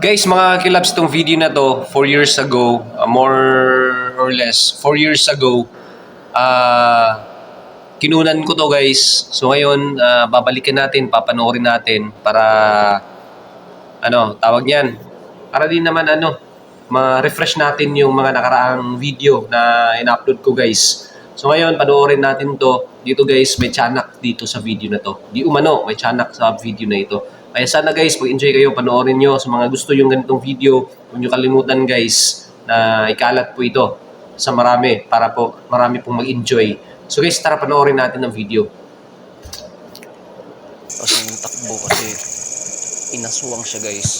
Guys, mga kilabs, itong video na to, 4 years ago, more or less, 4 years ago, kinunan ko to guys. So ngayon, babalikan natin, papanoorin natin para, tawag niyan, para din naman ma-refresh natin yung mga nakaraang video na in-upload ko guys. So ngayon, panoorin natin to. Dito guys, may tiyanak dito sa video na to. Di umano, may tiyanak sa video na ito. Kaya sana guys, mag-enjoy kayo, panoorin nyo. Sa mga gusto yung ganitong video, huwag nyo kalimutan guys na ikalat po ito sa marami para po marami pong mag-enjoy. So guys, tara panoorin natin ang video. Kasi yung takbo kasi inaswang siya guys.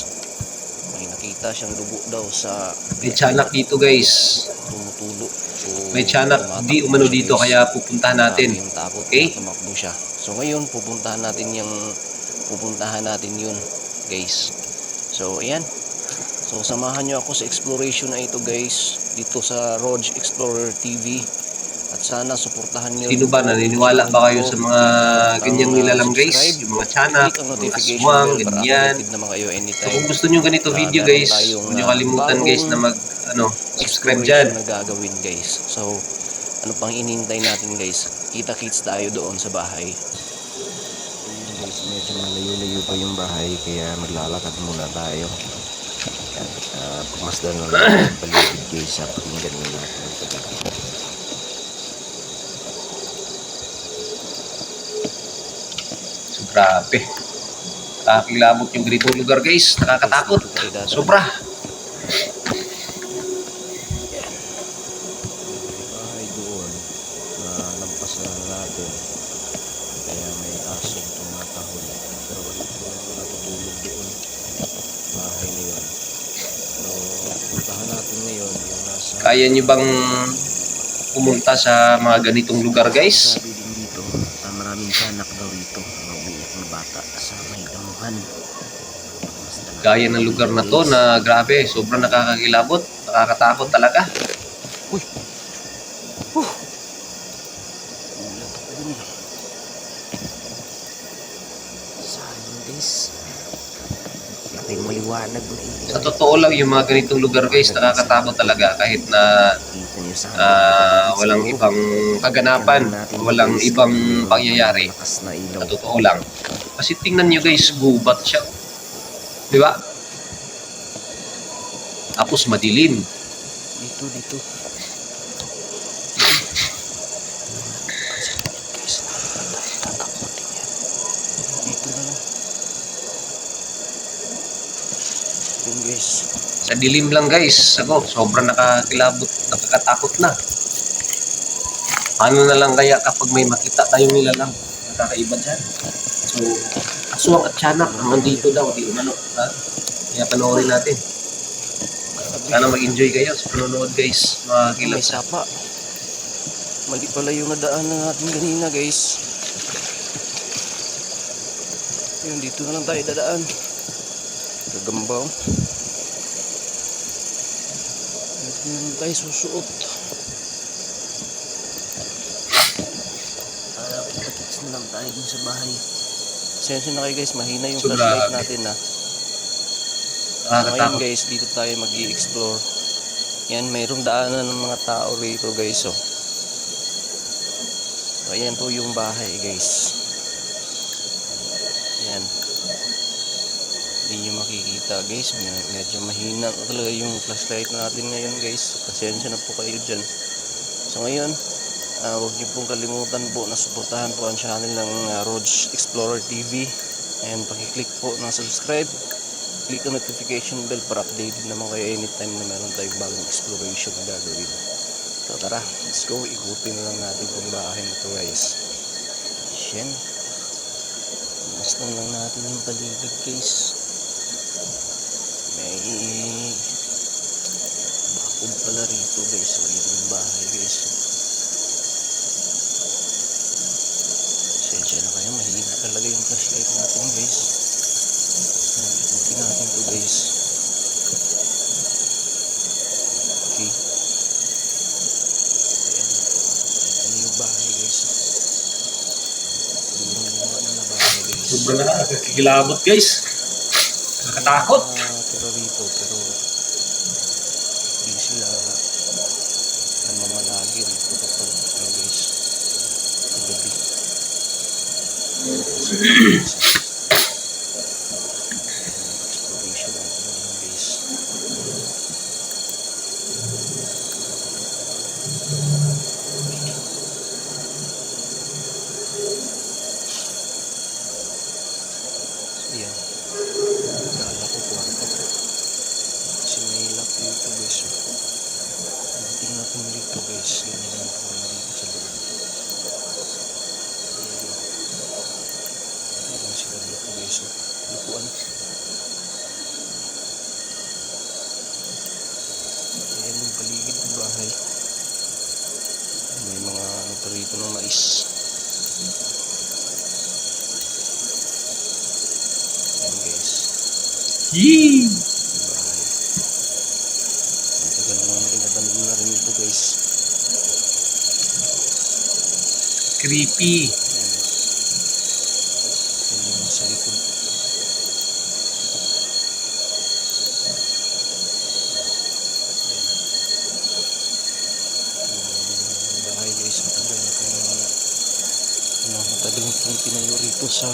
May nakita siyang dugo daw sa May tiyanak dito guys. tumutulo. So, May tiyanak di umano dito kaya pupuntahan natin. yung takot Okay? na tumakbo siya. So ngayon pupuntahan natin yun guys. So ayan. So samahan nyo ako sa exploration na ito guys dito sa Roge Explorer TV. At sana suportahan nyo. Sino ba? Naniniwala ba kayo sa mga ganyang nilalang guys? Yung mga tiyanak, mga aswang, ganyan. So kung gusto nyo ganito video guys, huwag nyo kalimutan guys na subscribe dyan. Na gagawin guys. So ano pang inintay natin guys? Kita-kits tayo doon sa bahay. Guys, medyo malayo-layo pa yung bahay kaya maglalakad muna tayo. Pagmasdan na lang paligid guys sa pakinggan nyo natin ang paligid. So grabe. Nakakilabot yung ganitong lugar guys. Nakakatakot. Sobra. Bahay doon na lampasan natin. Kaya may asong tumatahol. Pero wala natutulog doon. Bahay na yun. So puntahan natin ngayon yung nasa... Kaya nyo bang pumunta sa mga ganitong lugar guys? Sabi din dito, maraming tiyanak daw rito. Mga umiyak na bata sa may damuhan. Gaya ng lugar na to na grabe, sobrang nakakakilabot, nakakatakot talaga. Uy! Ulat ako dun. Sayang guys. Natin maliwanag na ilaw. Sa totoo lang yung mga ganitong lugar guys, nakakatakot talaga kahit na Kita nyo sa walang ibang kaganapan, walang ibang pangyayari. lakas na ilaw. Sa totoo lang. Kasi tingnan nyo guys, gubat siya. Di ba? Tapos madilim. Dito. Guys, tatakotin yan. Dito na lang. Yun guys. Sa dilim lang guys, sobrang nakakilabot, nakakatakot na. Ano na lang kaya kapag may makita tayong nilalang, nakakaiba dyan. So, aswang at tiyanak, ang andito daw, di umano. Ha? Kaya panoorin natin. Sana mag-enjoy kayo sa panonood guys, mga May kilabs. sapa. Mali pala yung nadaanan natin kanina guys. Yun, dito na lang tayo dadaan. Gagambaw. Dito na lang tayo susuot. Kita-kits na lang tayo dun sa bahay. Sensya na kayo guys, mahina yung So, flashlight grabe. natin na. So ngayon Nakakatakot. guys, dito tayo mag-i-explore. Yan, mayroong daanan ng mga tao rito guys. So ayan po yung bahay guys. Yan. Hindi nyo makikita guys. Medyo mahina talaga yung flashlight natin ngayon guys. Pasensya na po kayo dyan. So ngayon, huwag nyo pong kalimutan po na suportahan po ang channel ng Roge Explorer TV. And pakiclick po ng subscribe. Click ang notification bell para updated naman kayo anytime na meron tayong bagong exploration na gagawin. So tara, let's go. Ikutin na lang natin itong bahay na ito guys. Yan. Mastan lang natin yung paligid guys. May bakod pala rito guys. So yan yung bahay guys. Sensya na kayo, mahina talaga yung flashlight natin guys. Ikutin natin ito guys. Okay. Ayan. Ito yung bahay guys. Lumang-luma na bahay guys. Sobrang nakakakilabot guys. Nakakatakot. nakatira rito pero di sila namamalagi rito kapag ano guys, kagabi. Exploration natin ngayon guys. So yan, kala ko kwarto to kasi may lock dito guys. Pagdating natin dito guys, ganyan yung forma dito sa loob. Ayan sila dito guys. Lupuan. Ayan yung paligid ng bahay. May mga ano pa rito ng mais. Ayan guys. Yee! Yung bahay. Matagal na inabandon na rin ito guys. Creepy. Ayan. Ayan yung sa likod. Yung bahay guys, matagal na itong tinayo rito sa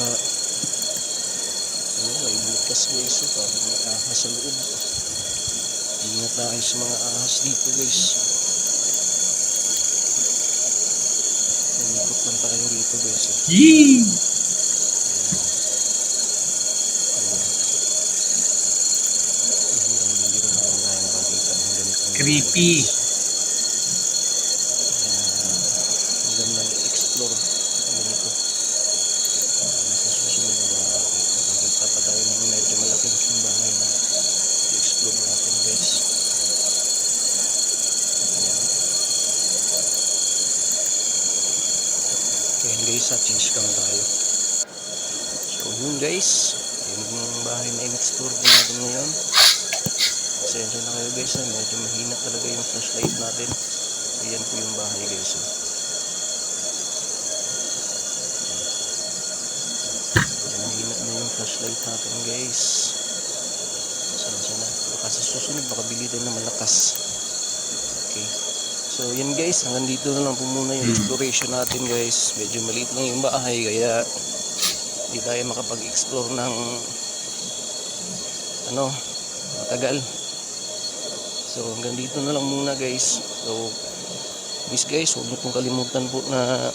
may butas guys. So parang may ahas sa loob. Ingat tayo sa mga ahas dito guys. Ikot lang tayo rito guys. Yee! Bihira naman tayo makakita ng ganitong Creepy. magandang explore ganito. Sa susunod makakita pa tayo ng medyo malaking bahay na i-explore natin guys. Ayan. Ayan guys, change cam tayo. So yun guys, yun yung bahay na in-explore natin ngayon. Pasensya na kayo guys, medyo mahina talaga yung flashlight natin. So yan po yung bahay guys. Mahina na yung flashlight natin guys. Pasensya na, baka sa susunod makabili din na malakas. Okay, so yan guys, hanggang dito na lang po muna yung exploration natin guys. Medyo maliit lang yung bahay kaya hindi tayo makapag-explore ng matagal. So hanggang dito na lang muna guys. So please guys, huwag niyo pong kalimutan po na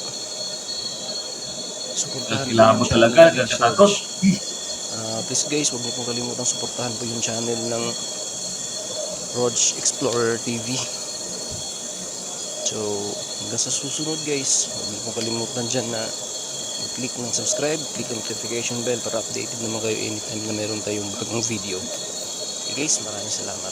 suportahan Kilala mo talaga, natatakot. please guys, huwag niyo pong kalimutan suportahan po yung channel ng Rodge Explorer TV. So hanggang sa susunod guys, huwag niyo pong kalimutan dyan na click ng subscribe, click ang notification bell para updated naman kayo anytime na meron tayong bagong video. Okay guys, maraming salamat.